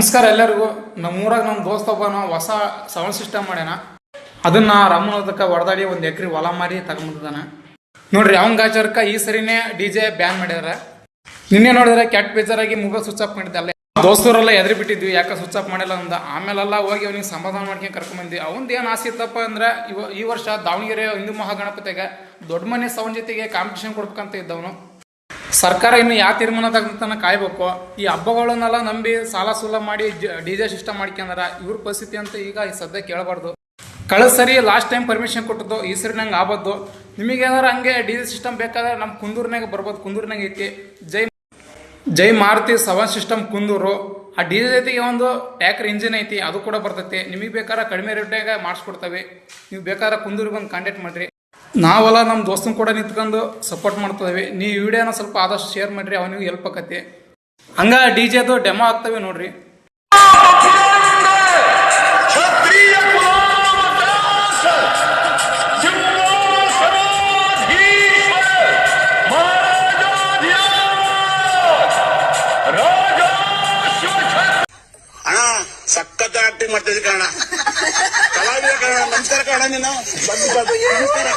ನಮಸ್ಕಾರ ಎಲ್ಲರಿಗೂ. ನಮ್ಮೂರಾಗ ನಮ್ಮ ದೋಸ್ತ ಒಬ್ಬನ ಹೊಸ ಸೌಂಡ್ ಸಿಸ್ಟಮ್ ಮಾಡ್ಯಾನ. ಅದನ್ನ ರಾಮನೋದಕ್ಕೆ ಹೊಡೆದಾಡಿ ಒಂದು ಎಕರೆ ಹೊಲ ಮಾರಿ ತಗೊಂಡ್ಬಂದಿದ್ದಾನೆ ನೋಡ್ರಿ. ಅವನ ಗಾಚಾರಕ್ಕೆ ಈ ಸರಿನೇ DJ ಬ್ಯಾನ್ ಮಾಡ್ಯಾರ. ನಿನ್ನೆ ನೋಡಿದ್ರೆ ಕೆಟ್ಟ ಬೇಜಾರಾಗಿ ಮೊಬೈಲ್ ಸ್ವಿಚ್ ಆಫ್ ಮಾಡಿದ್ದೆ. ಅಲ್ಲೇ ದೋಸ್ತರೆಲ್ಲ ಎದ್ರಿ ಬಿಟ್ಟಿದ್ವಿ, ಯಾಕೆ ಸ್ವಿಚ್ ಆಫ್ ಮಾಡಿಲ್ಲ ಅಂದ. ಆಮೇಲೆಲ್ಲ ಹೋಗಿ ಅವನಿಗೆ ಸಮಾಧಾನ ಮಾಡ್ಕೊಂಡು ಕರ್ಕೊಂಡ್ಬಂದ್ವಿ. ಅವನದು ಏನು ಆಸೆ ಇತ್ತಪ್ಪ ಅಂದ್ರೆ ಈ ವರ್ಷ ದಾವಣಗೆರೆ ಹಿಂದೂ ಮಹಾಗಣಪತಿಗೆ ದೊಡ್ಡ ಮನೆ ಸೌಂಡ್ ಜೊತೆಗೆ ಕಾಂಪಿಟೇಷನ್ ಕೊಡ್ಬೇಕಂತ ಇದ್ದವನು. ಸರ್ಕಾರ ಇನ್ನು ಯಾವ ತೀರ್ಮಾನ ತಗೊಂತಾನ ಕಾಯ್ಬೇಕು. ಈ ಹಬ್ಬಗಳನ್ನೆಲ್ಲ ನಂಬಿ ಸಾಲ ಸೂಲ ಮಾಡಿ DJ ಸಿಸ್ಟಮ್ ಮಾಡ್ಕೊಂಡ್ರ ಇವ್ರ ಪರಿಸ್ಥಿತಿ ಅಂತ ಈಗ ಸದ್ಯ ಕೇಳಬಾರ್ದು. ಕಳೆದ ಸರಿ ಲಾಸ್ಟ್ ಟೈಮ್ ಪರ್ಮಿಷನ್ ಕೊಟ್ಟದ್ದು, ಈ ಸರಿ ನಂಗೆ ಆಬದ್ದು. ನಿಮಗೇನಾರು ಹಂಗೆ DJ ಸಿಸ್ಟಮ್ ಬೇಕಾದ್ರೆ ನಮ್ಮ ಕುಂದೂರ್ನಾಗ ಬರ್ಬೋದು. ಕುಂದೂರ್ನಾಗ ಐತಿ ಜೈ ಮಾರುತಿ ಸೌಂಡ್ ಸಿಸ್ಟಮ್ ಕುಂದೂರು. ಆ DJ ಜೊತೆಗೆ ಒಂದು ಟ್ಯಾಕ್ರ್ ಇಂಜಿನ್ ಐತಿ, ಅದು ಕೂಡ ಬರ್ತೈತಿ. ನಿಮಗೆ ಬೇಕಾದ್ರೆ ಕಡಿಮೆ ರೇಟ್ನಾಗ ಮಾಡಿಸ್ಕೊಡ್ತವೆ. ನೀವು ಬೇಕಾದ್ರೆ ಕುಂದೂರಿಗೆ ಬಂದು ಕಾಂಟ್ಯಾಕ್ಟ್ ಮಾಡಿರಿ. ನಾವೆಲ್ಲ ನಮ್ಮ ದೋಸ್ತನ ಕೂಡ ನಿಂತ್ಕೊಂಡು ಸಪೋರ್ಟ್ ಮಾಡ್ತೇವೆ. ನೀವು ವಿಡಿಯೋನ ಸ್ವಲ್ಪ ಆದಷ್ಟು ಶೇರ್ ಮಾಡಿರಿ, ಅವನಿಗೆ ಹೆಲ್ಪ್ ಆಕತಿ. ಹಂಗ DJದು ಡೆಮೋ ಆಗ್ತವೆ ನೋಡ್ರಿ. ಅಣ್ಣ ಸಖತ್ ಆಕ್ಟಿಂಗ್ ಮಾಡ್ತಿದ್ದೆ ಕಣ. ಕಲಾವಿದ ಕಣ. ನಮಸ್ಕಾರ ಕಣ. ನೀನು ನಮಸ್ಕಾರ.